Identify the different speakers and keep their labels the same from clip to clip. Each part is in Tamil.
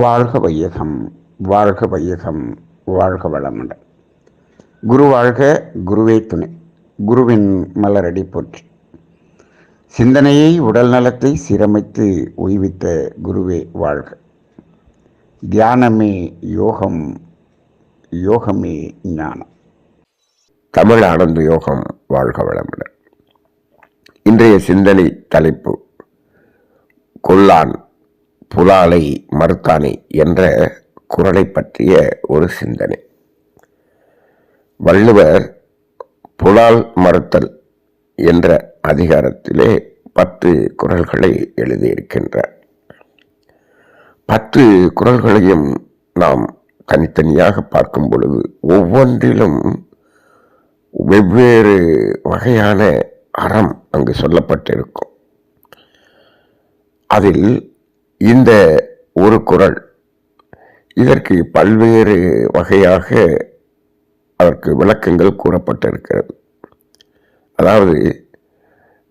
Speaker 1: வாழ்க வையகம், வாழ்க வையகம், வாழ்க வளமுடன். குரு வாழ்க, குருவே துணை. குருவின் மலரடி போற்றி. சிந்தனையை உடல் நலத்தை சீரமைத்து உய்வித்த குருவே வாழ்க. தியானமே யோகம், யோகமே ஞானம்.
Speaker 2: தமிழ் ஆனந்த யோகம் வாழ்க வளமுடன். இன்றைய சிந்தனை தலைப்பு கொல்லான் புலாலை மறுத்தானே என்ற குறளை பற்றிய ஒரு சிந்தனை. வள்ளுவர் புலால் மறுத்தல் என்ற அதிகாரத்திலே 10 குறள்களை எழுதியிருக்கின்றார். 10 குறள்களையும் நாம் தனித்தனியாக பார்க்கும் பொழுது ஒவ்வொன்றிலும் வெவ்வேறு வகையான அறம் அங்கு சொல்லப்பட்டிருக்கும். அதில் இந்த ஒரு குறள் இதற்கு பல்வேறு வகையாக அதற்கு விளக்கங்கள் கூறப்பட்டிருக்கிறது. அதாவது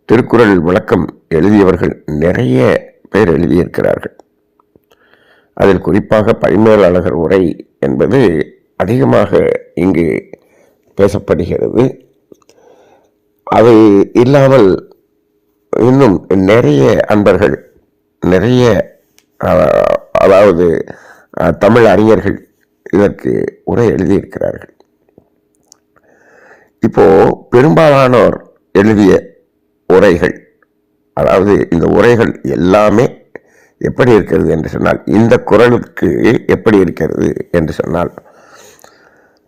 Speaker 2: திருக்குறள் விளக்கம் எழுதியவர்கள் நிறைய பேர் எழுதியிருக்கிறார்கள். அதில் குறிப்பாக பரிமேலழகர் உரை என்பது அதிகமாக இங்கு பேசப்படுகிறது. அது இல்லாமல் இன்னும் நிறைய அன்பர்கள், நிறைய அதாவது தமிழ் அறிஞர்கள் இதற்கு உரை எழுதியிருக்கிறார்கள். இப்போ பெரும்பாலானோர் எழுதிய உரைகள், அதாவது இந்த உரைகள் எல்லாமே எப்படி இருக்கிறது என்று சொன்னால், இந்த குறளுக்கு எப்படி இருக்கிறது என்று சொன்னால்,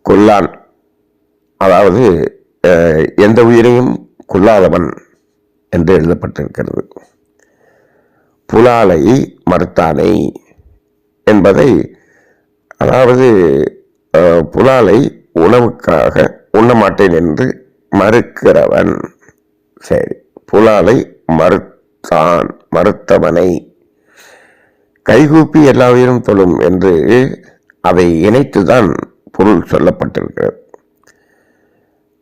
Speaker 2: கொல்லான் அதாவது எந்த உயிரையும் கொல்லாதவன் என்று எழுதப்பட்டிருக்கிறது. புலாலை மறுத்தானை என்பதை, அதாவது புலாலை உணவுக்காக உண்ணமாட்டேன் என்று மறுக்கிறவன். சரி, புலாலை மறுத்தவனை கைகூப்பி எல்லா உயிரும் தொழும் என்று அதை இணைத்துதான் பொருள் சொல்லப்பட்டிருக்கிறது.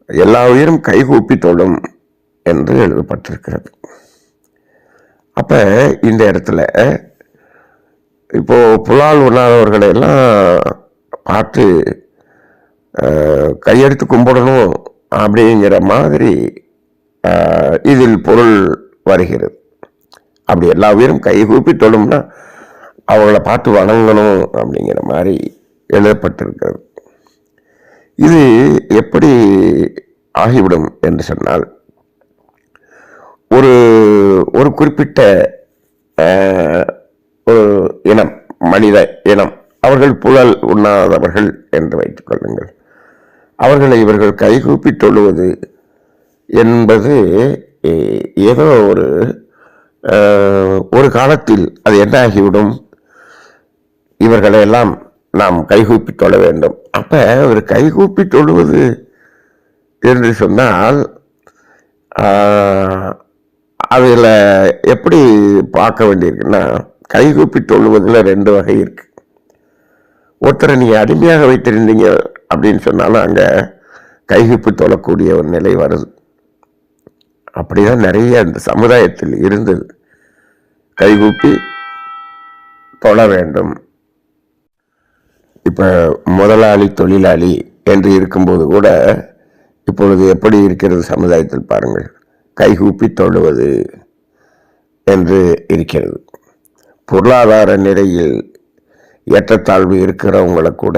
Speaker 2: எல்லா உயிரும் கைகூப்பி தொழும் என்று எழுதப்பட்டிருக்கிறது. அப்ப இந்த இடத்துல இப்போ புலால் உண்ணாதவர்களை எல்லாம் பார்த்து கையெடுத்து கும்பிடணும் அப்படிங்கிற மாதிரி இதில் பொருள் வருகிறது. அப்படி எல்லா உயிரும் கைகூப்பி தொழும்னா அவங்கள பார்த்து வணங்கணும் அப்படிங்கிற மாதிரி எழுதப்பட்டிருக்கிறது. இது எப்படி ஆகிவிடும் என்று சொன்னால், ஒரு குறிப்பிட்ட ஒரு இனம், மனித இனம், அவர்கள் புலால் உண்ணாதவர்கள் என்று வைத்துக் கொள்ளுங்கள். அவர்களை இவர்கள் கைகூப்பி தொழுவது என்பது ஏதோ ஒரு காலத்தில் அது என்ன ஆகிவிடும், இவர்களெல்லாம் நாம் கைகூப்பி தொழ வேண்டும். அப்ப ஒரு கைகூப்பி தொழுவது என்று சொன்னால் அதில் எப்படி பார்க்க வேண்டியிருக்குன்னா, கைகூப்பி தொழுவதில் 2 வகை இருக்கு. ஒருத்தரை நீங்கள் அடிமையாக வைத்திருந்தீங்க அப்படின்னு சொன்னாலும் அங்கே கைகூப்பி தொழக்கூடிய ஒரு நிலை வருது. அப்படிதான் நிறைய அந்த சமுதாயத்தில் இருந்தது. கைகூப்பி தொழ வேண்டும். இப்போ முதலாளி தொழிலாளி என்று இருக்கும்போது கூட இப்பொழுது எப்படி இருக்கிறது சமுதாயத்தில் பாருங்கள், கைகூப்பி தொழுவது என்று இருக்கிறது. பொருளாதார நிலையில் ஏற்றத்தாழ்வு இருக்கிறவங்களை கூட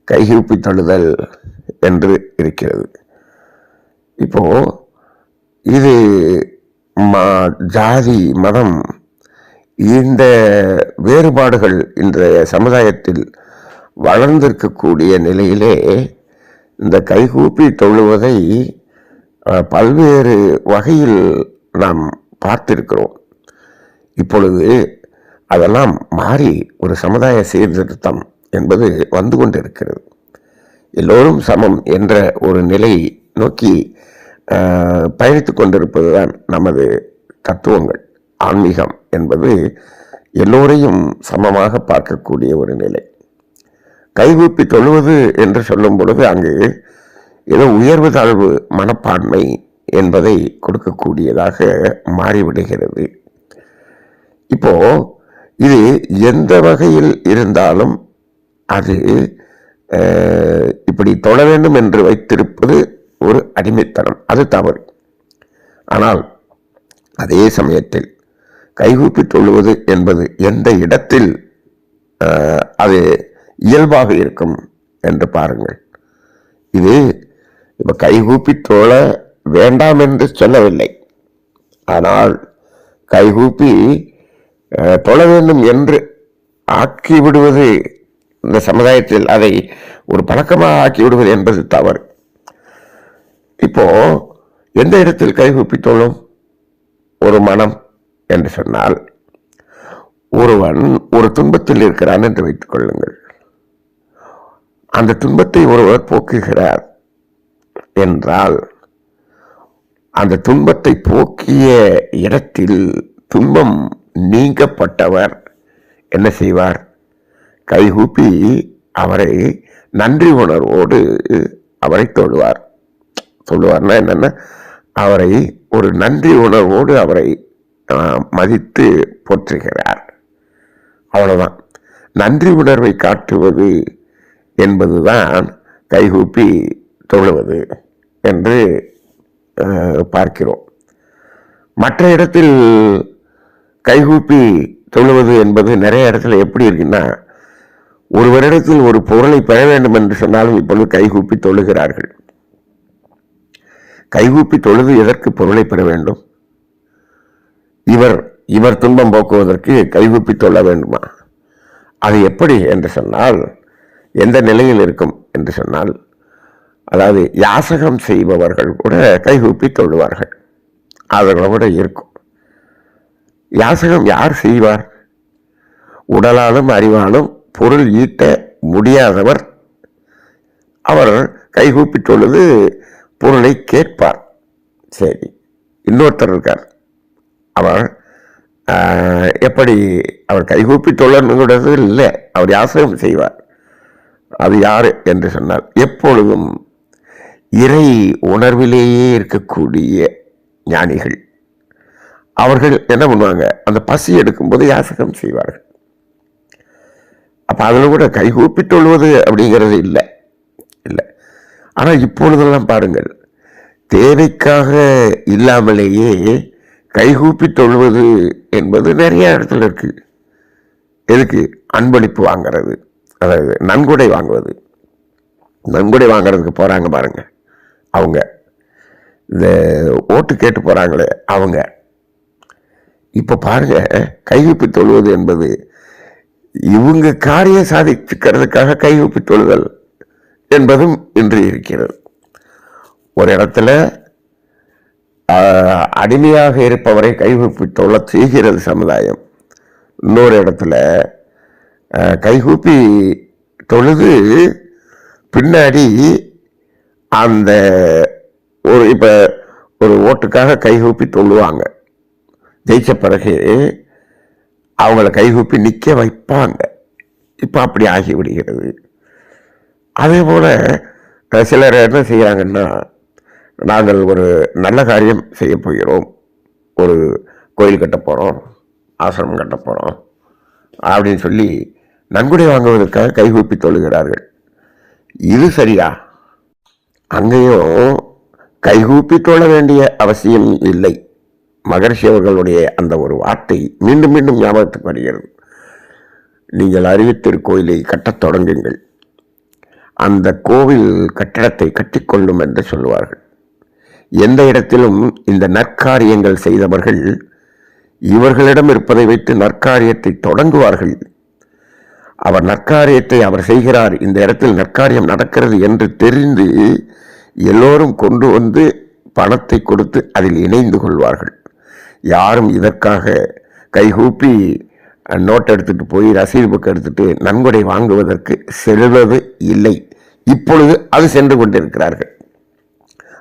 Speaker 2: கைகூப்பி தொழுதல் என்று இருக்கிறது. இப்போ இது ஜாதி, மதம், இந்த வேறுபாடுகள் இன்றைய சமுதாயத்தில் வளர்ந்திருக்கக்கூடிய நிலையிலே இந்த கைகூப்பி தொழுவதை பல்வேறு வகையில் நாம் பார்த்திருக்கிறோம். இப்பொழுது அதெல்லாம் மாறி ஒரு சமுதாய சீர்திருத்தம் என்பது வந்து கொண்டிருக்கிறது. எல்லோரும் சமம் என்ற ஒரு நிலை நோக்கி பயணித்து கொண்டிருப்பதுதான் நமது தத்துவங்கள். ஆன்மீகம் என்பது எல்லோரையும் சமமாக பார்க்கக்கூடிய ஒரு நிலை. கைகூப்பி தொழுவது என்று சொல்லும் பொழுது அங்கு ஏதோ உயர்வு தாழ்வு மனப்பான்மை என்பதை கொடுக்கக்கூடியதாக மாறிவிடுகிறது. இப்போ இது எந்த வகையில் இருந்தாலும் அது இப்படி தொழ வேண்டும் என்று வைத்திருப்பது ஒரு அடிமைத்தனம், அது தவறு. ஆனால் அதே சமயத்தில் கைகூப்பி தொழுவது என்பது எந்த இடத்தில் அது இயல்பாக இருக்கும் என்று பாருங்கள். இது இப்ப கைகூப்பி தொழ வேண்டாம் என்று சொல்லவில்லை, ஆனால் கைகூப்பி தொழ வேண்டும் என்று ஆக்கிவிடுவது, இந்த சமுதாயத்தில் அதை ஒரு பழக்கமாக ஆக்கிவிடுவது என்பது தவறு. இப்போ எந்த இடத்தில் கைகூப்பி தொழும் ஒரு மனம் என்று சொன்னால், ஒருவன் ஒரு துன்பத்தில் இருக்கிறான் என்று வைத்துக் கொள்ளுங்கள். அந்த துன்பத்தை ஒருவர் போக்குகிறார் என்றால், அந்த துன்பத்தை போக்கிய இடத்தில் துன்பம் நீங்கப்பட்டவர் என்ன செய்வார்? கைகூப்பி அவரை நன்றி உணர்வோடு அவரை தொழுவார். சொல்லுவார்னா என்னன்னா, அவரை ஒரு நன்றி உணர்வோடு அவரை மதித்து போற்றுகிறார். அவ்வளவுதான். நன்றி உணர்வை காட்டுவது என்பதுதான் கைகூப்பி தொழுவது என்று பார்க்கிறோம். மற்ற இடத்தில் கைகூப்பி தொழுவது என்பது நிறைய இடத்துல எப்படி இருக்குன்னா, ஒருவரிடத்தில் ஒரு பொருளை பெற வேண்டும் என்று சொன்னாலும் இப்பொழுது கைகூப்பி தொழுகிறார்கள். கைகூப்பி தொழுது எதற்கு பொருளை பெற வேண்டும்? இவர் துன்பம் போக்குவதற்கு கைகூப்பி தொழ வேண்டுமா? அது எப்படி என்று சொன்னால், எந்த நிலையில் இருக்கும் என்று சொன்னால், அதாவது யாசகம் செய்பவர்கள் கூட கைகூப்பி தொழுவார்கள், அவர்களோட இருக்கும். யாசகம் யார் செய்வார்? உடலாலும் அறிவாலும் பொருள் ஈட்ட முடியாதவர் அவர் கைகூப்பி தொழுது பொருளை கேட்பார். சரி, இன்னொருத்தர் இருக்கார், அவர் எப்படி அவர் கைகூப்பி தொழணுங்கிறது இல்லை, அவர் யாசகம் செய்வார். அது யாரு என்று சொன்னால், எப்பொழுதும் இறை உணர்விலேயே இருக்கக்கூடிய ஞானிகள். அவர்கள் என்ன பண்ணுவாங்க? அந்த பசி எடுக்கும்போது யாசகம் செய்வார்கள். அப்ப அதில் கூட கைகூப்பி தொழுவது அப்படிங்கிறது இல்லை. ஆனால் இப்பொழுதெல்லாம் பாருங்கள், தேவைக்காக இல்லாமலேயே கைகூப்பி தொழுவது என்பது நிறைய இடத்துல இருக்கு. எதுக்கு? அன்பளிப்பு வாங்கிறது, அதாவது நன்கொடை வாங்குவது. நன்கொடை வாங்கிறதுக்கு போறாங்க பாருங்க, அவங்க இந்த ஓட்டு கேட்டு போறாங்களே அவங்க. இப்ப பாருங்க, கைகூப்பி தொழுவது என்பது இவங்க காரியம் சாதிச்சுக்கிறதுக்காக கைகூப்பி தொழுதல் என்பதும் இன்று இருக்கிறது. ஒரு இடத்துல அடிமையாக இருப்பவரை கைகூப்பி தொழ செய்கிறது சமுதாயம். இன்னொரு இடத்துல கைகூப்பி தொழுது பின்னாடி அந்த ஒரு ஓட்டுக்காக கைகூப்பி தொழுவாங்க, ஜெயிச்ச பிறகு அவங்கள கைகூப்பி நிற்க வைப்பாங்க. இப்போ அப்படி ஆகிவிடுகிறது. அதே போல சிலர் என்ன செய்கிறாங்கன்னா, நாங்கள் ஒரு நல்ல காரியம் செய்ய போகிறோம், ஒரு கோயில் கட்ட போகிறோம், ஆசிரமம் கட்ட போகிறோம் அப்படின்னு சொல்லி நன்கொடை வாங்குவதற்காக கைகூப்பி தொழுகிறார்கள். இது சரியா? அங்கேயும் கைகூப்பி தொழ வேண்டிய அவசியம் இல்லை. மகரிஷி அவர்களுடைய அந்த ஒரு வார்த்தை மீண்டும் மீண்டும் ஞாபகத்துக்கு வருகிறது. நீங்கள் அறிவித்திருக்கோயிலை கட்டத் தொடங்குங்கள், அந்த கோவில் கட்டடத்தை கட்டிக்கொள்ளும் என்று சொல்லுவார்கள். எந்த இடத்திலும் இந்த நற்காரியங்கள் செய்தவர்கள் இவர்களிடம் இருப்பதை வைத்து நற்காரியத்தை தொடங்குவார்கள். அவர் நற்காரியத்தை அவர் செய்கிறார், இந்த இடத்தில் நற்காரியம் நடக்கிறது என்று தெரிந்து எல்லோரும் கொண்டு வந்து பணத்தை கொடுத்து அதில் இணைந்து கொள்வார்கள். யாரும் இதற்காக கைகூப்பி நோட் எடுத்துட்டு போய் ரசீது புக் எடுத்துட்டு நன்கொடை வாங்குவதற்கு செல்வது இல்லை. இப்பொழுது அது சென்று கொண்டிருக்கிறார்கள்.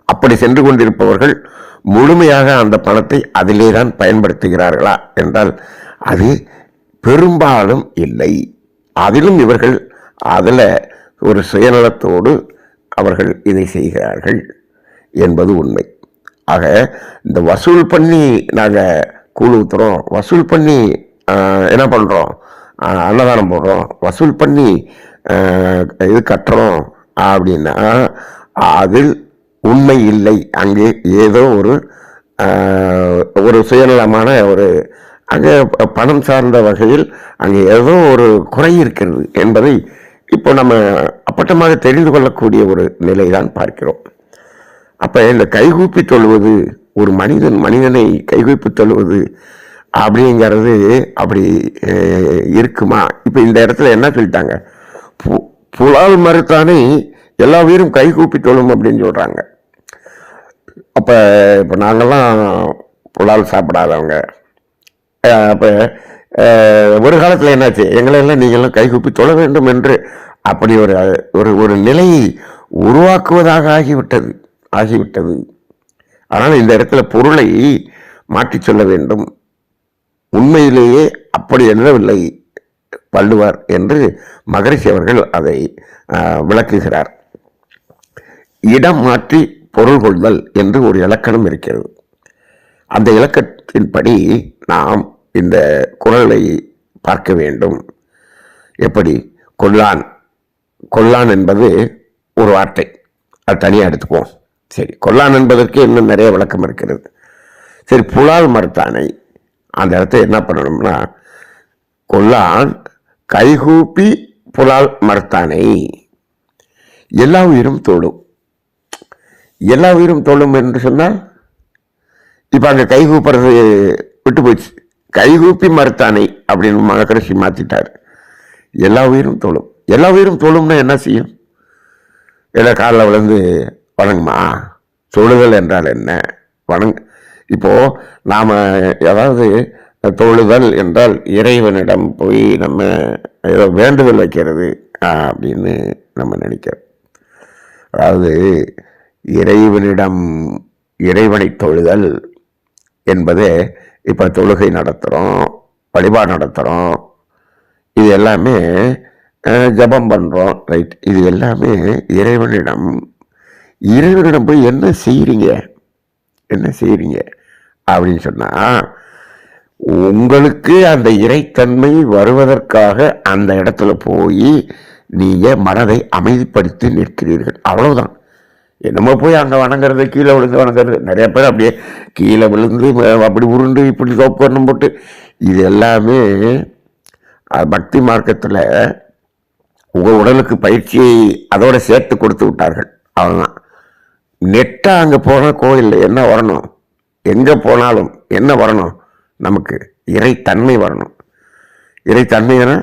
Speaker 2: அப்படி சென்று கொண்டிருப்பவர்கள் முழுமையாக அந்த பணத்தை அதிலே தான் பயன்படுத்துகிறார்களா என்றால் அது பெரும்பாலும் இல்லை. அதிலும் இவர்கள் அதில் ஒரு சுயநலத்தோடு அவர்கள் இதை செய்கிறார்கள் என்பது உண்மை. ஆக இந்த வசூல் பண்ணி நாங்கள் கூழ் ஊத்துறோம், வசூல் பண்ணி என்ன பண்ணுறோம், அன்னதானம் போடுறோம், வசூல் பண்ணி இது கட்டுறோம் அப்படின்னா அதில் உண்மை இல்லை. அங்கே ஏதோ ஒரு சுயநலமான அங்கே பணம் சார்ந்த வகையில் அங்கே ஏதோ ஒரு குறை இருக்கிறது என்பதை இப்போ நம்ம அப்பட்டமாக தெரிந்து கொள்ளக்கூடிய ஒரு நிலைதான் பார்க்கிறோம். அப்போ இந்த கைகூப்பி தொழுவது, ஒரு மனிதனை கைகூப்பி தொழுவது அப்படிங்கிறது அப்படி இருக்குமா? இப்போ இந்த இடத்துல என்ன சொல்லிட்டாங்க, புலால் மறுத்தானே எல்லா உயிரும் கைகூப்பி தொழும் அப்படின்னு சொல்கிறாங்க. அப்போ இப்போ நாங்கள்லாம் புலால் சாப்பிடாதவங்க. அப்போ ஒரு காலத்தில் என்னாச்சு, எங்களெல்லாம் நீங்கள்லாம் கைகூப்பி தொழ வேண்டும் என்று அப்படி ஒரு நிலையை உருவாக்குவதாக ஆகிவிட்டது. ஆனால் இந்த இடத்துல பொருளை மாற்றி சொல்ல வேண்டும். உண்மையிலேயே அப்படி எழுதவில்லை வள்ளுவர் என்று மகரிஷி அவர்கள் அதை விளக்குகிறார். இடம் மாற்றி பொருள் கொள்தல் என்று ஒரு இலக்கணம் இருக்கிறது. அந்த இலக்கத்தின்படி நாம் இந்த குறளை பார்க்க வேண்டும். எப்படி? கொல்லான் என்பது ஒரு வார்த்தை, அது தனியாக எடுத்துக்குவோம். சரி, கொல்லான் என்பதற்கு இன்னும் நிறைய விளக்கம் இருக்கிறது. சரி, புலால் மறுத்தானை அந்த இடத்த என்ன பண்ணணும்னா, கொல்லான் கைகூப்பி புலால் மறுத்தானை எல்லா உயிரும் தொழும் என்று சொன்னால், இப்போ அங்கே கைகூப்புறது விட்டு போச்சு. கைகூப்பி மறுத்தானை அப்படின்னு மகரிஷி மாற்றிட்டார். எல்லா உயிரும் தொழும்னா என்ன செய்யும்? எல்லா காலில் விழுந்து வணங்குமா? தொழுதல் என்றால் என்ன? இப்போ நாம் அதாவது தொழுதல் என்றால் இறைவனிடம் போய் நம்ம ஏதோ வேண்டுதல் வைக்கிறது அப்படின்னு நம்ம நினைக்கிறோம். அதாவது இறைவனை தொழுதல் என்பது இப்போ தொழுகை நடத்துகிறோம், வழிபாடு நடத்துகிறோம், இது எல்லாமே ஜபம் பண்ணுறோம், ரைட்? இது எல்லாமே இறைவனிடம் போய் என்ன செய்கிறீங்க அப்படின்னு சொன்னால், உங்களுக்கு அந்த இறைத்தன்மை வருவதற்காக அந்த இடத்துல போய் நீங்கள் மனதை அமைதிப்படுத்தி நிற்கிறீர்கள், அவ்வளவுதான். என்னமோ போய் அங்கே வணங்குறது, கீழே விழுந்து வணங்குறது. நிறைய பேர் அப்படியே கீழே விழுந்து அப்படி உருண்டு இப்படி சோப்பண்ணம் போட்டு, இது எல்லாமே பக்தி மார்க்கத்தில் உங்கள் உடலுக்கு பயிற்சியை அதோட சேர்த்து கொடுத்து விட்டார்கள், அவ்வளோதான். நெட்டாக அங்கே போனால் கோயிலில் என்ன வரணும், எங்கே போனாலும் என்ன வரணும், நமக்கு இறைத்தன்மை வரணும். இறைத்தன்மைனா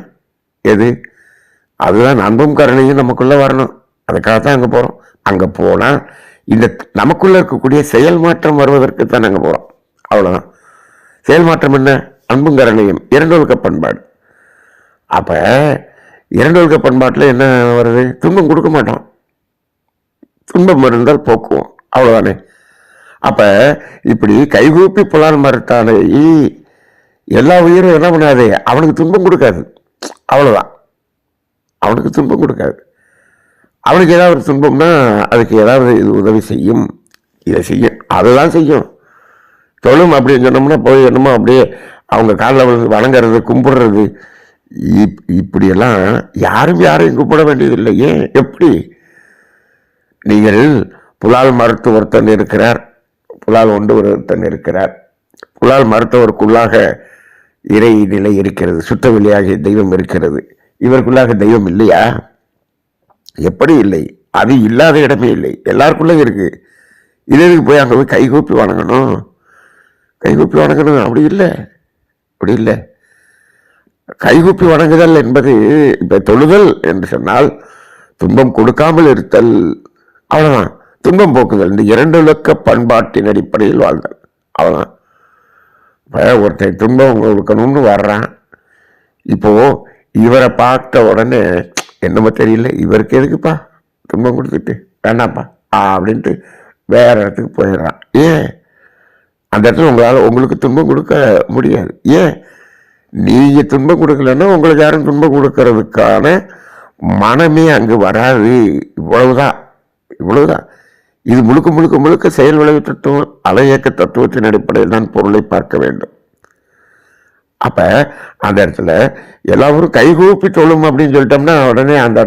Speaker 2: எது? அதுதான் அன்பும் கருணையும் நமக்குள்ளே வரணும். அதுக்காகத்தான் அங்கே போகிறோம். அங்கே போனால் இந்த நமக்குள்ளே இருக்கக்கூடிய செயல் மாற்றம் வருவதற்கு தான் அங்கே போகிறோம், அவ்வளோதான். செயல் மாற்றம் என்ன? அன்பும் கருணையும், இரண்டொழுக்க பண்பாடு. அப்போ இரண்டொழுக்க பண்பாட்டில் என்ன வருது? துன்பம் கொடுக்க மாட்டோம், துன்பம் இருந்தால் போக்குவோம், அவ்வளோதானே. அப்போ இப்படி கைகூப்பி புலால் மறுத்தானை எல்லா உயிரும் என்ன பண்ணாது, அவனுக்கு துன்பம் கொடுக்காது, அவ்வளோதான். அவனுக்கு துன்பம் கொடுக்காது. அவனுக்கு ஏதாவது ஒரு துன்பம்னா அதுக்கு ஏதாவது இது உதவி செய்யும், இதை செய்யும், அதுதான் செய்யும். தொழும் அப்படின்னு சொன்னோம்னா போய் என்னமோ அப்படியே அவங்க காலில் வணங்குறது, கும்பிடுறது, இப்படியெல்லாம் யாரையும் கூப்பிட வேண்டியதில்லை. ஏன்? எப்படி? நீங்கள் புலால் மருத்துவ ஒருத்தன் இருக்கிறார், புலால் உண்டு ஒருத்தன் இருக்கிறார். புலால் மருத்துவருக்குள்ளாக இறை நிலை இருக்கிறது, சுத்த வெளியாகிய தெய்வம் இருக்கிறது. இவருக்குள்ளாக தெய்வம் இல்லையா? எப்படி இல்லை? அது இல்லாத இடமே இல்லை, எல்லாருக்குள்ளே இருக்கு. இதற்கு போய் அங்கே போய் கைகூப்பி வணங்கணும் அப்படி இல்லை. கைகூப்பி வணங்குதல் என்பது, இப்போ தொழுதல் என்று சொன்னால் துன்பம் கொடுக்காமல் இருத்தல், அவ்வளோதான். துன்பம் போக்குதல், இந்த இரண்டொழுக்க பண்பாட்டின் அடிப்படையில் வாழ்தல், அவ்வளோதான். இப்போ ஒருத்தர் துன்பம் கொடுக்கணும்னு வர்றான், இப்போது இவரை பார்த்த உடனே என்னமோ தெரியல, இவருக்கு எதுக்குப்பா துன்பம் கொடுத்துட்டு, வேண்டாம்ப்பா அப்படின்ட்டு வேற இடத்துக்கு போயிடுறான். ஏன்? அந்த இடத்துல உங்களுக்கு துன்பம் கொடுக்க முடியாது. ஏன்? நீங்கள் துன்பம் கொடுக்கலன்னா உங்களுக்கு யாரும் துன்பம் கொடுக்கறதுக்கான மனமே அங்கு வராது. இவ்வளவுதான். இது முழுக்க செயல் விளைவு தத்துவம், அலையக்க தத்துவத்தின் அடிப்படையில் தான் பொருளை பார்க்க வேண்டும். அப்ப அந்த இடத்துல எல்லாரும் கைகூப்பி தொழும் அப்படின்னு சொல்லிட்டோம்னா உடனே அந்த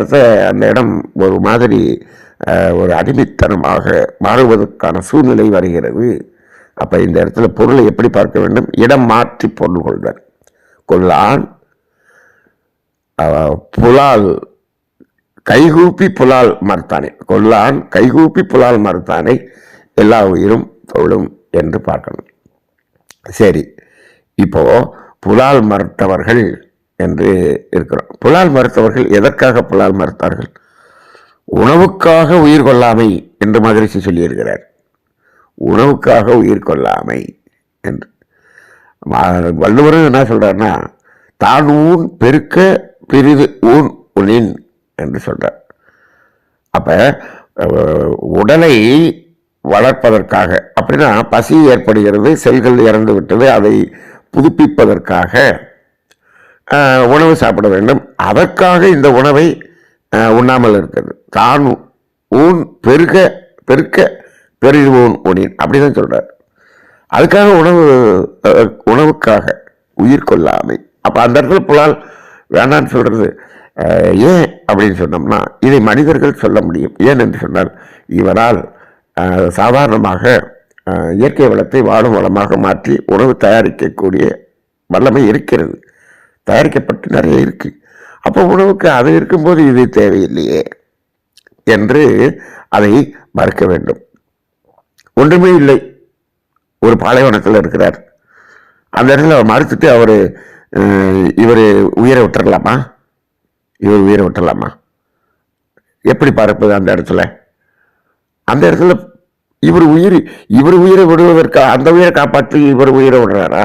Speaker 2: இடம் ஒரு மாதிரி ஒரு அடிமைத்தனமாக மாறுவதற்கான சூழ்நிலை வருகிறது. அப்ப இந்த இடத்துல பொருளை எப்படி பார்க்க வேண்டும்? இடம் மாற்றி பொருள் கொள்வர். கொள்ளான் புலால் கைகூப்பி புலால் மறுத்தானே, கொள்ளான் கைகூப்பி புலால் மறுத்தானே எல்லா உயிரும் தொழும் என்று பார்க்கணும். சரி, இப்போ புலால் மறுத்தவர்கள் என்று இருக்கிறோம். புலால் மறுத்தவர்கள் எதற்காக புலால் மறுத்தார்கள்? உணவுக்காக உயிர் கொள்ளாமை என்று மகரிஷி சொல்லியிருக்கிறார். உணவுக்காக உயிர் கொள்ளாமை என்று. வள்ளுவரும் என்ன சொல்றாருன்னா, தான் ஊன் பெருக்க பிரிது ஊன் உனின் என்று சொல்றார். அப்ப உடலை வளர்ப்பதற்காக, அப்படின்னா பசி ஏற்படுகிறது, செல்கள் இறந்து விட்டது, அதை புதுப்பிப்பதற்காக உணவு சாப்பிட வேண்டும். அதற்காக இந்த உணவை உண்ணாமல் இருக்கிறது. தான் ஊன் பெருக பெருக்க பெரிது ஊன் உனின் அப்படிதான் சொல்றார். அதுக்காக உணவுக்காக உயிர் கொள்ளாமை. அப்ப அந்த இடத்துல புலால் வேண்டான்னு சொல்றது ஏன் அப்படின்னு சொன்னோம்னா, இதை மனிதர்கள் சொல்ல முடியும். ஏன் என்று சொன்னால், இவரால் சாதாரணமாக இயற்கை வளத்தை வாழும் வளமாக மாற்றி உணவு தயாரிக்கக்கூடிய வல்லமை இருக்கிறது, தயாரிக்கப்பட்டு நிறைய இருக்கு. அப்போ உணவுக்கு அது இருக்கும்போது இது தேவையில்லையே என்று அதை மறுக்க வேண்டும். ஒன்றுமே இல்லை, ஒரு பாலைவனத்தில் இருக்கிறார். அந்த இடத்துல மறுத்துட்டு இவர் உயிரை விட்டுறலாமா? இவர் உயிரை விட்டுறலாமா? எப்படி பார்ப்பது? அந்த இடத்துல இவர் உயிரை விடுவதற்கு, அந்த உயிரை காப்பாற்றி இவர் உயிரை விடுறாரா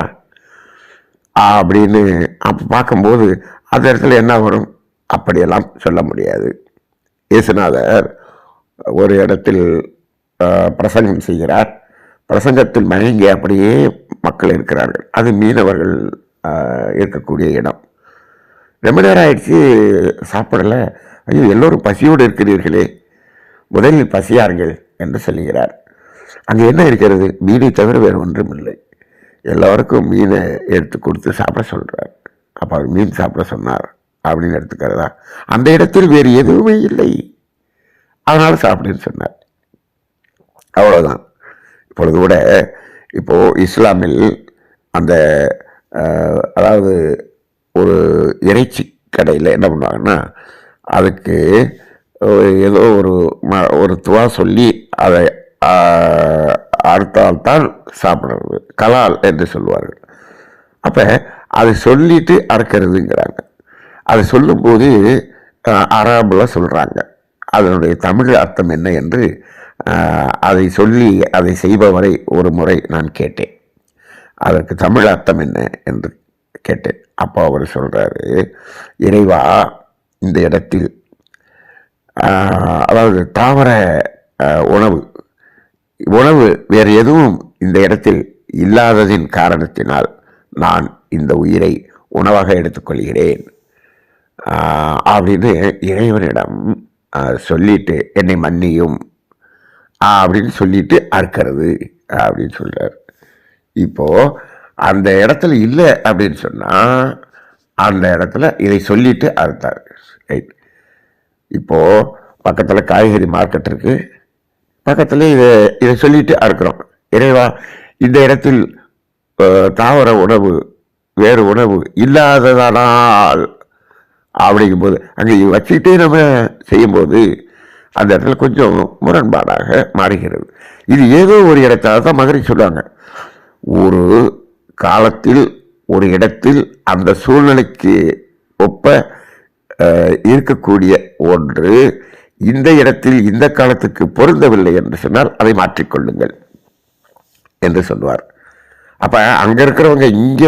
Speaker 2: அப்படின்னு அப்ப பார்க்கும்போது அந்த இடத்துல என்ன வரும்? அப்படியெல்லாம் சொல்ல முடியாது. இயேசுநாதர் ஒரு இடத்தில் பிரசங்கம் செய்கிறார். பிரசங்கத்தில் மயங்கி அப்படியே மக்கள் இருக்கிறார்கள். அது மீனவர்கள் இருக்கக்கூடிய இடம். ரொம்ப நேரம் ஆயிடுச்சு, சாப்பிடல. ஐயோ, எல்லோரும் பசியோடு இருக்கிறீர்களே, முதலில் பசியார்கள் என்று சொல்லுகிறார். அங்கே என்ன இருக்கிறது? மீனை தவிர வேறு ஒன்றும் இல்லை. எல்லோருக்கும் மீனை எடுத்து கொடுத்து சாப்பிட சொல்றார். அப்ப அவர் மீன் சாப்பிட சொன்னார் அப்படின்னு எடுத்துக்கிறதா? அந்த இடத்தில் வேறு எதுவுமே இல்லை, அதனால சாப்பிடுன்னு சொன்னார். அவ்வளவுதான். இப்பொழுது கூட இப்போ இஸ்லாமில் அந்த அதாவது ஒரு இறைச்சி கடையில் என்ன பண்ணுவாங்கன்னா, அதுக்கு ஏதோ ஒரு துவா சொல்லி அதை அறுத்தால்தான் சாப்பிடுறது, கலால் என்று சொல்லுவார்கள். அப்ப அதை சொல்லிட்டு அறுக்கிறதுங்கிறாங்க. அதை சொல்லும்போது அரபுல சொல்றாங்க. அதனுடைய தமிழ் அர்த்தம் என்ன என்று அதை சொல்லி அதை செய்பவரை ஒரு முறை நான் கேட்டேன். அதற்கு தமிழ் அர்த்தம் என்ன என்று கேட்டேன். அப்போ அவர் சொல்றாரு, இறைவா, இந்த இடத்தில் அதாவது தாவர உணவு வேறு எதுவும் இந்த இடத்தில் இல்லாததின் காரணத்தினால் நான் இந்த உயிரை உணவாக எடுத்துக்கொள்கிறேன் அப்படின்னு இறைவனிடம் சொல்லிட்டு என்னை மன்னியும் அப்படின்னு சொல்லிட்டு அறுக்கிறது அப்படின்னு சொல்றார். இப்போ அந்த இடத்துல இல்லை அப்படின்னு சொன்னா, அந்த இடத்துல இதை சொல்லிட்டு அறுத்தார். ரைட். இப்போ பக்கத்துல காய்கறி மார்க்கெட் இருக்கு, பக்கத்துல இதை சொல்லிட்டு அறுக்கிறோம். இறைவா, இந்த இடத்தில் தாவர உணவு வேறு உணவு இல்லாததானால் அப்படிங்கும்போது அங்கே வச்சுக்கிட்டே நம்ம செய்யும்போது அந்த இடத்துல கொஞ்சம் முரண்பாடாக மாறுகிறது. இது ஏதோ ஒரு இடத்தால் தான் மகரிஷி சொல்லுவாங்க, ஒரு காலத்தில் ஒரு இடத்தில் அந்த சூழ்நிலைக்கு ஒப்ப இருக்கக்கூடிய ஒன்று இந்த இடத்தில் இந்த காலத்துக்கு பொருந்தவில்லை என்று சொன்னால் அதை மாற்றிக்கொள்ளுங்கள் என்று சொல்லுவார். அப்ப அங்க இருக்கிறவங்க இங்க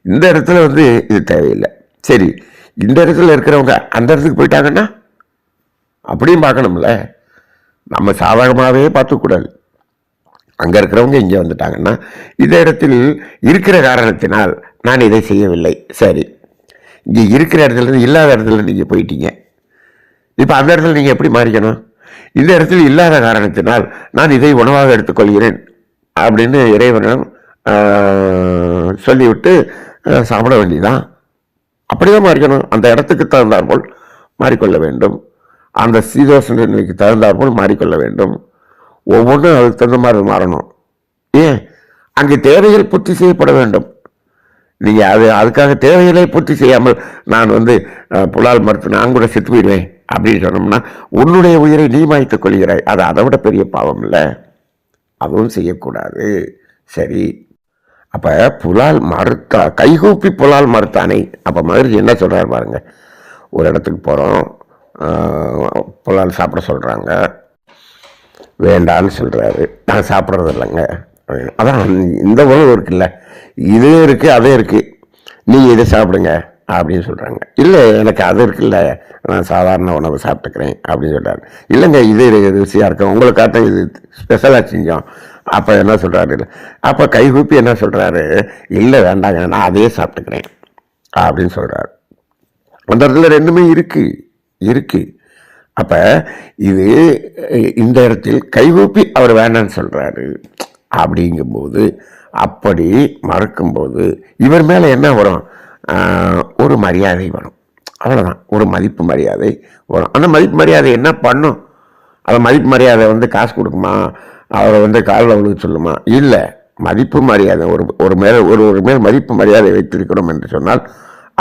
Speaker 2: இந்த இடத்துல இது தேவையில்லை, சரி, இந்த இடத்துல இருக்கிறவங்க அந்த இடத்துக்கு போயிட்டாங்கன்னா அப்படியும் பார்க்கணும்ல. நம்ம சாதகமாகவே பார்த்துக்கூடாது. அங்கே இருக்கிறவங்க இங்கே வந்துட்டாங்கன்னா, இந்த இடத்தில் இருக்கிற காரணத்தினால் நான் இதை செய்யவில்லை, சரி, இங்கே இருக்கிற இடத்துல இல்லாத இடத்துல நீங்கள் போயிட்டீங்க, இப்போ அந்த இடத்துல நீங்கள் எப்படி மாறிக்கணும்? இந்த இடத்துல இல்லாத காரணத்தினால் நான் இதை உணவாக எடுத்துக்கொள்கிறேன் அப்படின்னு இறைவனிடம் சொல்லிவிட்டு சாப்பிட வேண்டியதான். அப்படிதான் மாறிக்கணும். அந்த இடத்துக்கு தகுந்தாற்போல் மாறிக்கொள்ள வேண்டும். அந்த சீதோஷ நிலைக்கு தகுந்தாற்போல் மாறிக்கொள்ள வேண்டும். ஒவ்வொன்றும் அதுக்கு தகுந்த மாதிரி மாறணும். ஏன் அங்கே தேவைகள் பூர்த்தி செய்யப்பட வேண்டும். நீங்கள் அதுக்காக தேவைகளை பூர்த்தி செய்யாமல் நான் புலால் மறுத்து நான் கூட செத்து போயிடுவேன் அப்படின்னு சொன்னோம்னா உன்னுடைய உயிரை நீ மாய்த்துக் கொள்கிறாய். அது அதை விட பெரிய பாவம் இல்லை. அதுவும் செய்யக்கூடாது. சரி, அப்போ புலால் மறுத்தா கைகூப்பி புலால் மறுத்தானே. அப்போ மகிழ்ச்சி என்ன சொல்கிறாரு பாருங்க. ஒரு இடத்துக்கு போகிறோம், புலால் சாப்பிட சொல்கிறாங்க, வேண்டான்னு சொல்கிறாரு. நான் சாப்பிட்றது இல்லைங்க. அதான் இந்த உணவு இருக்குல்ல, இதுவும் இருக்குது அதே இருக்குது, நீங்கள் இதை சாப்பிடுங்க அப்படின்னு சொல்கிறாங்க. இல்லை எனக்கு அது இருக்குல்ல, நான் சாதாரண உணவு சாப்பிட்டுக்கிறேன் அப்படின்னு சொல்கிறாரு. இல்லைங்க இது ருசியாக இருக்கும், உங்களுக்காக இது ஸ்பெஷலாக செஞ்சோம். அப்போ என்ன சொல்கிறாரு, இல்லை அப்போ கைகூப்பி என்ன சொல்கிறாரு, இல்லை வேண்டாங்க நான் அதையே சாப்பிட்டுக்கிறேன் அப்படின்னு சொல்கிறாரு. அந்த இடத்துல ரெண்டுமே இருக்கு. அப்போ இது இந்த இடத்தில் கைகூப்பி அவர் வேண்டான்னு சொல்கிறாரு. அப்படிங்கும்போது அப்படி மறக்கும்போது இவர் மேலே என்ன வரும், ஒரு மரியாதை வரும். அவ்வளோதான், ஒரு மதிப்பு மரியாதை வரும். அந்த மதிப்பு மரியாதை என்ன பண்ணும்? அந்த மதிப்பு மரியாதை காசு கொடுக்குமா, அவரை காலில் விழுக சொல்லுமா? இல்லை, மதிப்பு மரியாதை ஒரு மேல் மதிப்பு மரியாதை வைத்திருக்கிறோம் என்று சொன்னால்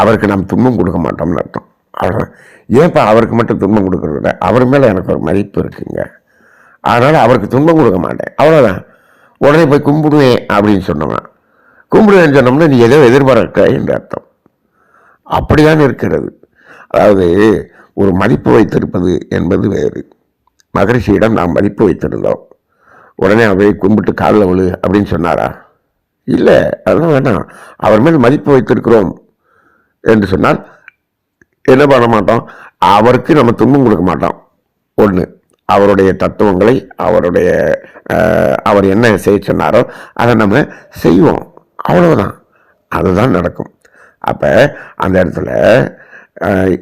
Speaker 2: அவருக்கு நாம் துன்பம் கொடுக்க மாட்டோம்னு அர்த்தம். அவ்வளோதான். ஏன்ப்பா அவருக்கு மட்டும் துன்பம் கொடுக்குறத, அவர் மேலே எனக்கு ஒரு மதிப்பு இருக்குங்க, அதனால் அவருக்கு துன்பம் கொடுக்க மாட்டேன், அவ்வளோதான். உடனே போய் கும்பிடுவேன் அப்படின்னு சொன்னோம்னா நீ ஏதோ எதிர்பார்க்க என்று அர்த்தம். அப்படிதான் இருக்கிறது. அதாவது ஒரு மதிப்பு வைத்திருப்பது என்பது வேறு. மகரிஷியிடம் நாம் மதிப்பு வைத்திருந்தோம், உடனே அவை கும்பிட்டு காலில் விழு அப்படின்னு சொன்னாரா? இல்லை, அதெல்லாம் வேண்டாம். அவர் மேல் மதிப்பு வைத்திருக்கிறோம் என்று சொன்னால் என்ன பண்ண மாட்டோம், அவருக்கு நம்ம துன்பம் கொடுக்க மாட்டோம். ஒன்று, அவருடைய தத்துவங்களை அவர் என்ன செய்ய சொன்னாரோ அதை நம்ம செய்வோம், அவ்வளவுதான். அதுதான் நடக்கும். அப்போ அந்த இடத்துல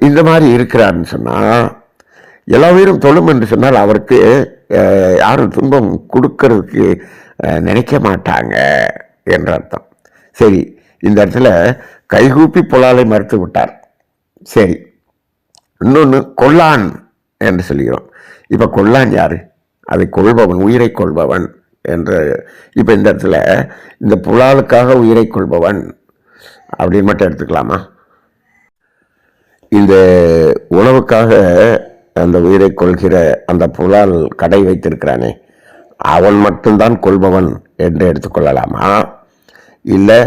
Speaker 2: இந்த மாதிரி இருக்கிறாருன்னு சொன்னால் எல்லா உயிரும் தொழும் என்று சொன்னால் அவருக்கு யாரும் துன்பம் கொடுக்கறதுக்கு நினைக்க மாட்டாங்க என்ற அர்த்தம். சரி, இந்த இடத்துல கைகூப்பி புலாலை மறுத்து விட்டார். சரி, இன்னொன்று கொல்லான் என்று சொல்கிறோம். இப்போ கொல்லான் யாரு? அதை கொள்பவன், உயிரை கொள்பவன் என்று. இப்போ இந்த இடத்துல இந்த புலாலுக்காக உயிரை கொள்பவன் அப்படின்னு மட்டும் எடுத்துக்கலாமா? இந்த உணவுக்காக அந்த உயிரை கொள்கிற அந்த புலால் கடை வைத்திருக்கிறானே அவன் மட்டும்தான் கொள்பவன் என்று எடுத்துக்கொள்ளலாமா? இல்லை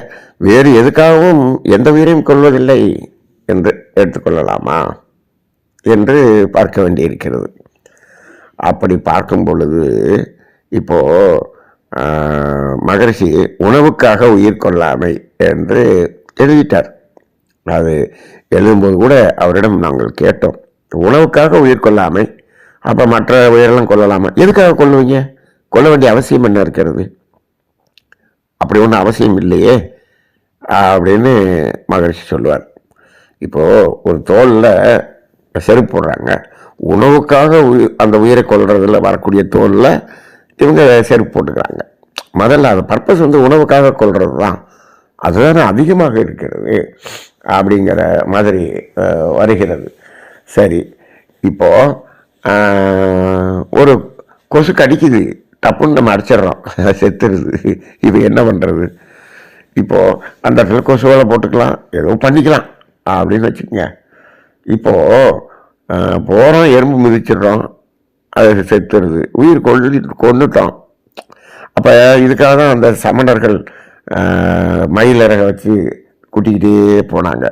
Speaker 2: வேறு எதுக்காகவும் எந்த உயிரையும் கொள்வதில்லை என்று எடுத்துக்கொள்ளலாமா என்று பார்க்க வேண்டியிருக்கிறது. அப்படி பார்க்கும் பொழுது இப்போ மகரிஷி உணவுக்காக உயிர் கொள்ளாமை என்று எழுதிட்டார். அது எழுதும்போது கூட அவரிடம் நாங்கள் கேட்டோம், உணவுக்காக உயிர் கொள்ளாமை, அப்போ மற்ற உயிரெல்லாம் கொள்ளலாமா? எதுக்காக கொள்ளுவீங்க? கொள்ள வேண்டிய அவசியம் என்ன இருக்கிறது? அப்படி ஒன்றும் அவசியம் இல்லையே அப்படின்னு மகரிஷி சொல்லுவார். இப்போது ஒரு தோலில் செருப்பு போடுறாங்க, உணவுக்காக அந்த உயிரை கொள்றதுல வரக்கூடிய தோலில் இவங்க செருப்பு போட்டுக்கிறாங்க. முதல்ல அது பர்பஸ் உணவுக்காக கொள்வது தான், அதுதானே அதிகமாக இருக்கிறது அப்படிங்கிற மாதிரி வருகிறது. சரி, இப்போது ஒரு கொசு கடிக்குது, டப்புன்னு நம்ம அடிச்சிடுறோம், செத்துருது. இது என்ன பண்ணுறது? இப்போது அந்த இடத்துல கொசுவலை போட்டுக்கலாம், ஏதோ பண்ணிக்கலாம் அப்படின்னு வச்சுக்கோங்க. இப்போது போகிறோம், எறும்பு மிதிச்சிடுறோம், அது செத்துருது, உயிர் கொண்டுட்டோம். அப்போ இதுக்காக தான் அந்த சமணர்கள் மயிலிறக வச்சு கூட்டிக்கிட்டே போனாங்க.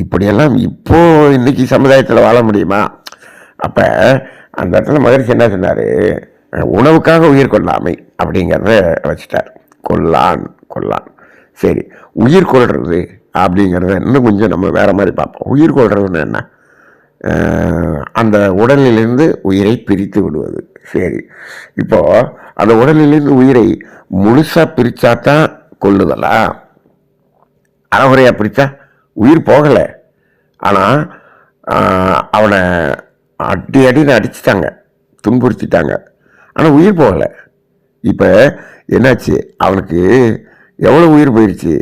Speaker 2: இப்படியெல்லாம் இப்போது இன்றைக்கி சமுதாயத்தில் வாழ முடியுமா? அப்போ அந்த இடத்துல மகரிஷி என்ன சொன்னார், உணவுக்காக உயிர் கொள்ளாமை அப்படிங்கிறத வச்சுட்டார். கொல்லான். சரி, உயிர் கொள்வது அப்படிங்கிறத இன்னும் கொஞ்சம் நம்ம வேறு மாதிரி பார்ப்போம். உயிர் கொள்றதுன்னு என்ன? அந்த உடலிலிருந்து உயிரை பிரித்து விடுவது. சரி, இப்போது அந்த உடலிலிருந்து உயிரை முழுசாக பிரித்தா தான் கொள்ளுதலா? அறகுறையாக பிரித்தா உயிர் போகலை, ஆனால் அவனை அடின்னு அடிச்சிட்டாங்க, துன்புறுத்திட்டாங்க, ஆனால் உயிர் போகலை. இப்போ என்னாச்சு, அவனுக்கு எவ்வளோ உயிர் போயிடுச்சு?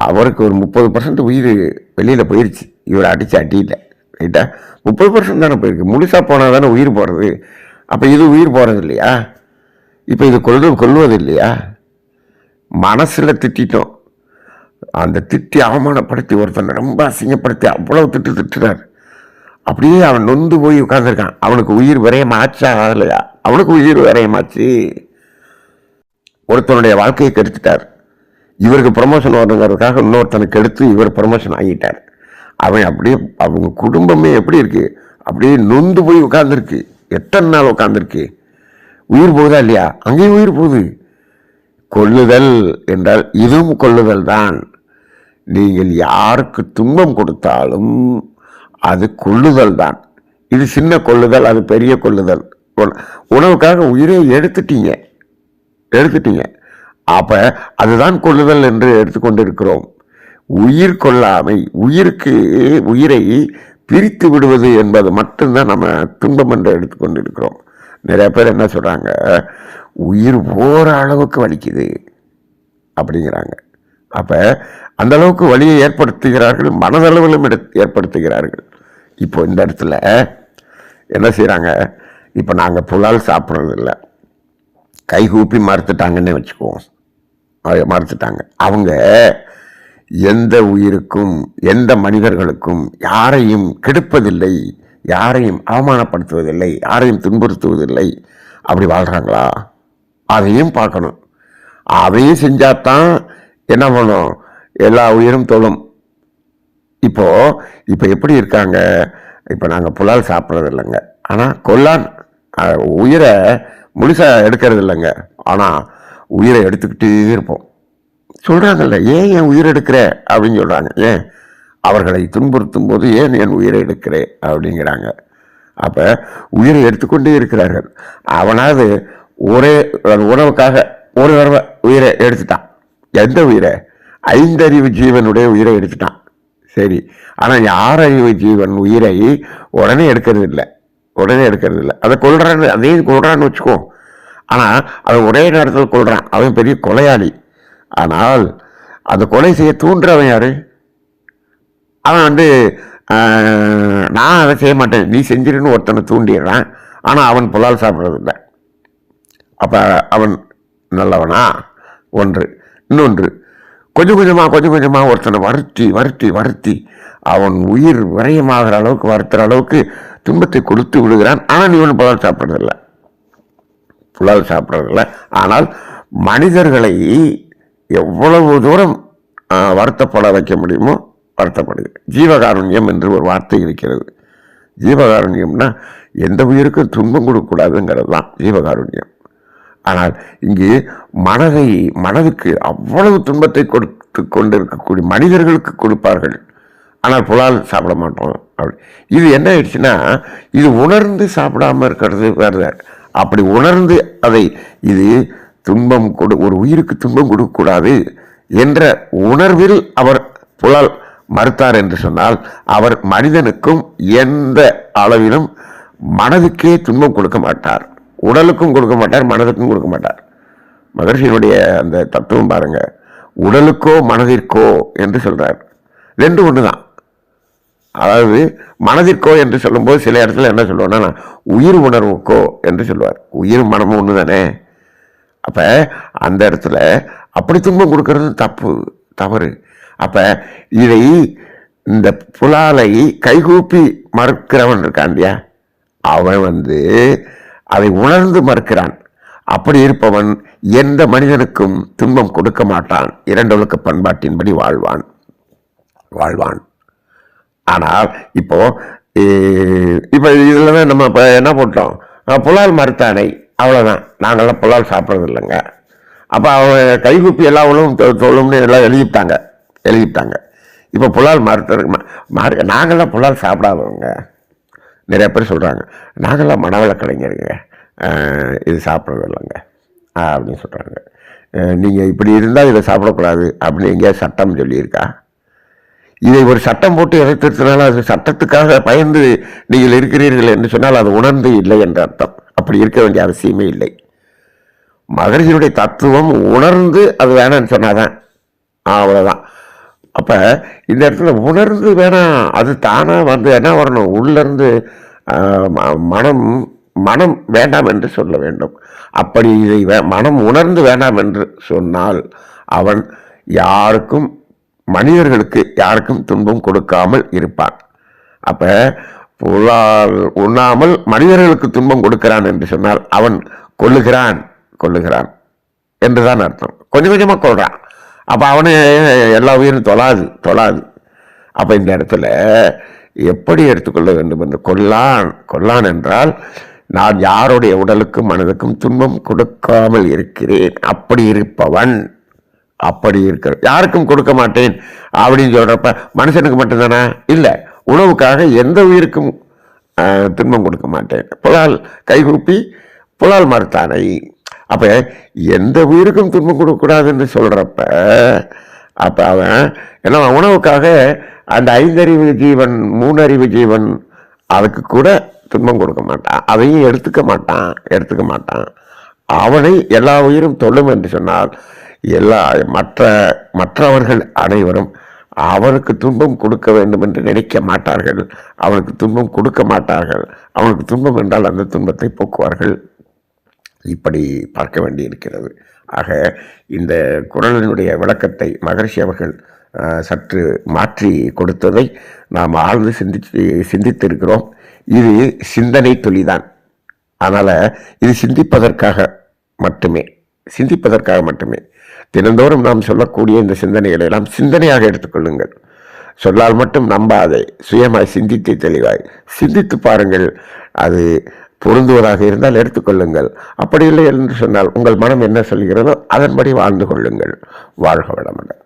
Speaker 2: அவருக்கு ஒரு 30% உயிர் வெளியில் போயிடுச்சு. இவர் அடித்து அடியில் ரைட்டா 30% தானே போயிருக்கு. முழுசாக போனால் தானே உயிர் போகிறது. அப்போ இது உயிர் போகிறது இல்லையா? இப்போ இது கொல்வது இல்லையா? மனசில் திட்டோம். அந்த திட்டி அவமானப்படுத்தி ஒருத்தனை ரொம்ப அசிங்கப்படுத்தி அவ்வளவு திட்டுறார். அப்படியே அவன் நொந்து போய் உட்கார்ந்துருக்கான். அவனுக்கு உயிர் விரயமாச்சா இல்லையா? அவனுக்கு உயிர் விரயமாச்சு. ஒருத்தனுடைய வாழ்க்கையை கெடுத்துட்டார். இவருக்கு ப்ரமோஷன் வரணுங்கிறதுக்காக இன்னொருத்தனுக்கு எடுத்து இவர் ப்ரமோஷன் ஆகிட்டார். அவன் அப்படியே அவங்க குடும்பமே எப்படி இருக்கு? அப்படியே நொந்து போய் உட்கார்ந்துருக்கு. எத்தனை நாள் உட்கார்ந்துருக்கு? உயிர் போகுதா இல்லையா? அங்கேயும் உயிர் போகுது. கொல்லுதல் என்றால் இதுவும் கொல்லுதல் தான். நீங்கள் யாருக்கு துன்பம் கொடுத்தாலும் அது கொல்லுதல் தான். இது சின்ன கொல்லுதல், அது பெரிய கொல்லுதல். உணவுக்காக உயிரை எடுத்துட்டீங்க. அப்ப அதுதான் கொல்லுதல் என்று எடுத்துக்கொண்டிருக்கிறோம். உயிர் கொள்ளாமை, உயிரை பிரித்து விடுவது என்பது மட்டும்தான் நம்ம துன்பம் என்று எடுத்துக்கொண்டிருக்கிறோம். நிறைய பேர் என்ன சொல்றாங்க, உயிர் போற அளவுக்கு வலிக்குது அப்படிங்கிறாங்க. அப்ப அந்த அளவுக்கு வலியை ஏற்படுத்துகிறார்கள், மனதளவிலும் ஏற்படுத்துகிறார்கள். இப்போ இந்த இடத்துல என்ன செய்யறாங்க? இப்போ நாங்கள் புலால் சாப்பிட்றது இல்லை, கைகூப்பி மறுத்துட்டாங்கன்னு வச்சுக்குவோம். மறுத்துட்டாங்க. அவங்க எந்த உயிருக்கும் எந்த மனிதர்களுக்கும் யாரையும் கெடுப்பதில்லை, யாரையும் அவமானப்படுத்துவதில்லை, யாரையும் துன்புறுத்துவதில்லை. அப்படி வாழ்றாங்களா? அதையும் பார்க்கணும். அதையும் செஞ்சாதான் என்ன பண்ணும்? எல்லா உயிரும் தொழும். இப்போ எப்படி இருக்காங்க? இப்போ நாங்கள் புலால் சாப்பிட்றது இல்லைங்க, ஆனால் உயிரை முழுசாக எடுக்கிறது இல்லைங்க, ஆனால் உயிரை எடுத்துக்கிட்டே இருப்போம். சொல்கிறாங்கல்ல, ஏன் என் உயிரை எடுக்கிற அப்படின்னு சொல்கிறாங்க. ஏன் அவர்களை துன்புறுத்தும் போது ஏன் என் உயிரை எடுக்கிறேன் அப்படிங்கிறாங்க. அப்போ உயிரை எடுத்துக்கொண்டே இருக்கிறார்கள். அவனாவது ஒரே உணவுக்காக ஒரு தடவை உயிரை எடுத்துட்டான். எந்த உயிரை? 5 அறிவு ஜீவனுடைய உயிரை எடுத்துட்டான். சரி, ஆனால் 6 அறிவு ஜீவன் உயிரை உடனே எடுக்கிறது இல்லை. அதை கொள்றான்னு, அதையும் கொள்றான்னு வச்சுக்கோ. ஆனால் அவன் ஒரே நேரத்தில் கொள்றான். அவன் பெரிய கொலையாளி. ஆனால் அந்த கொலை செய்ய தூண்டுறவன் யாரு? அவன் நான் அதை செய்ய மாட்டேன், நீ செஞ்சிருன்னு ஒருத்தனை தூண்டிடுறான். ஆனால் அவன் புலால் சாப்பிட்றது இல்லை. அப்போ அவன் நல்லவனா? ஒன்று. இன்னொன்று, கொஞ்சம் கொஞ்சமாக ஒருத்தனை வருத்தி அவன் உயிர் விரயமாகிற அளவுக்கு, வருத்துற அளவுக்கு துன்பத்தை கொடுத்து விடுகிறான். ஆனால் இவன் புலால் சாப்பிட்றதில்லை. ஆனால் மனிதர்களை எவ்வளவு தூரம் வருத்தப்பட வைக்க முடியுமோ வருத்தப்படுது. ஜீவகாருண்யம் என்று ஒரு வார்த்தை இருக்கிறது. ஜீவகாருண்யம்னா எந்த உயிருக்கும் துன்பம் கொடுக்கக்கூடாதுங்கிறது தான் ஜீவகாருண்யம். ஆனால் இங்கு மனதுக்கு அவ்வளவு துன்பத்தை கொடுத்து கொண்டிருக்கக்கூடிய மனிதர்களுக்கு கொடுப்பார்கள். ஆனால் புலால் சாப்பிட மாட்டோம். இது என்ன ஆயிடுச்சுன்னா, இது உணர்ந்து சாப்பிடாம இருக்கிறது வேறு. அப்படி உணர்ந்து அதை இது துன்பம் ஒரு உயிருக்கு துன்பம் கொடுக்கக்கூடாது என்ற உணர்வில் அவர் புலால் மறுத்தார் என்று சொன்னால், அவர் மனிதனுக்கும் எந்த அளவிலும் மனதுக்கே துன்பம் கொடுக்க மாட்டார். உடலுக்கும் கொடுக்க மாட்டார், மனதுக்கும் கொடுக்க மாட்டார். மகர்ஷியினுடைய அந்த தத்துவம் பாருங்க, உடலுக்கோ மனதிற்கோ என்று சொல்றார். ரெண்டு ஒண்ணுதான். அதாவது மனதிற்கோ என்று சொல்லும்போது சில இடத்துல என்ன சொல்லுவோம்னா, உயிர் உணர்வுக்கோ என்று சொல்லுவார். உயிர் மனமும் ஒன்று தானே. அப்ப அந்த இடத்துல அப்படி துன்பம் கொடுக்கறது தவறு. அப்ப இதை இந்த புலாலை கைகூப்பி மறுக்கிறவன் இருக்கான் இல்லையா, அவன் அதை உணர்ந்து மறுக்கிறான். அப்படி இருப்பவன் எந்த மனிதனுக்கும் துன்பம் கொடுக்க மாட்டான். இரண்டொழுக்க பண்பாட்டின்படி வாழ்வான். ஆனால் இப்போ இதுலதான் நம்ம என்ன போட்டோம், புலால் மறுத்தானை, அவ்வளவுதான். நாங்கள்லாம் புலால் சாப்பிட்றது இல்லைங்க. அப்ப அவன் கைகூப்பி எல்லா உணவும் தொழும்னு எல்லாம் எழுதிட்டாங்க. இப்போ புலால் நாங்கள்லாம் புலால் சாப்பிடாதவங்க. நிறைய பேர் சொல்றாங்க, நாங்கள்லாம் மனவள கலைஞருங்க, இது சாப்பிட்றது இல்லைங்க அப்படின்னு சொல்றாங்க. நீங்க இப்படி இருந்தால் இதை சாப்பிடக்கூடாது அப்படின்னு எங்கேயாவது சட்டம் சொல்லியிருக்கா? இதை ஒரு சட்டம் போட்டு எதிர்த்தனால அது சட்டத்துக்காக பயந்து நீங்கள் இருக்கிறீர்கள் என்று சொன்னால் அது உணர்ந்து இல்லை என்ற அர்த்தம். அப்படி இருக்க வேண்டிய அவசியமே இல்லை. மகர்ஷியுடைய தத்துவம் உணர்ந்து அது வேணான்னு சொன்னாதான் அவ்வளோதான். அப்போ இந்த இடத்துல உணர்ந்து வேணாம், அது தானாக வந்து என்ன வரணும், உள்ளேருந்து மனம் மனம் வேண்டாம் என்று சொல்ல வேண்டும். அப்படி இதை மனம் உணர்ந்து வேண்டாம் என்று சொன்னால் அவன் யாருக்கும், மனிதர்களுக்கு யாருக்கும் துன்பம் கொடுக்காமல் இருப்பான். அப்ப புலால் உண்ணாமல் மனிதர்களுக்கு துன்பம் கொடுக்கிறான் என்று சொன்னால் அவன் கொல்லுகிறான் என்றுதான் அர்த்தம். கொஞ்சம் கொஞ்சமா கொள்றான். அப்ப அவனு எல்லா உயிரும் தொழாது. அப்ப இந்த இடத்துல எப்படி எடுத்துக்கொள்ள வேண்டும் என்று, கொல்லான் என்றால் நான் யாருடைய உடலுக்கும் மனதுக்கும் துன்பம் கொடுக்காமல் இருக்கிறேன், அப்படி இருப்பவன், அப்படி இருக்கிற யாருக்கும் கொடுக்க மாட்டேன் அப்படின்னு சொல்றப்ப மனுஷனுக்கு மட்டும்தானா? இல்லை, உணவுக்காக எந்த உயிருக்கும் துன்பம் கொடுக்க மாட்டேன், புலால் கைகூப்பி புலால் மறுத்தானை. அப்ப எந்த உயிருக்கும் துன்பம் கொடுக்கக்கூடாது என்று சொல்றப்ப அப்ப அவன் என்ன, உணவுக்காக அந்த 5 அறிவு ஜீவன் 3 அறிவு ஜீவன் அதுக்கு கூட துன்பம் கொடுக்க மாட்டான், அதையும் எடுத்துக்க மாட்டான். அவனை எல்லா உயிரும் தொல்லும் என்று சொன்னால் மற்றவர்கள் அனைவரும் அவனுக்கு துன்பம் கொடுக்க வேண்டும் என்று நினைக்க மாட்டார்கள், அவனுக்கு துன்பம் கொடுக்க மாட்டார்கள். அவனுக்கு துன்பம் என்றால் அந்த துன்பத்தை போக்குவார்கள். இப்படி பார்க்க வேண்டி இருக்கிறது. ஆக இந்த குறளினுடைய விளக்கத்தை மகரிஷி அவர்கள் சற்று மாற்றி கொடுத்ததை நாம் ஆழ்ந்து சிந்தித்திருக்கிறோம். இது சிந்தனை துளிதான். அதனால் இது சிந்திப்பதற்காக மட்டுமே. தினந்தோறும் நாம் சொல்லக்கூடிய இந்த சிந்தனைகளை எல்லாம் சிந்தனையாக எடுத்துக்கொள்ளுங்கள். சொல்லால் மட்டும் நம்பாதே, சுயமாய் சிந்தித்து தெளிவாய் சிந்தித்து பாருங்கள். அது பொருந்துவதாக இருந்தால் எடுத்துக்கொள்ளுங்கள். அப்படி இல்லை என்று சொன்னால் உங்கள் மனம் என்ன சொல்கிறதோ அதன்படி வாழ்ந்து கொள்ளுங்கள். வாழ்க வளமுடன்.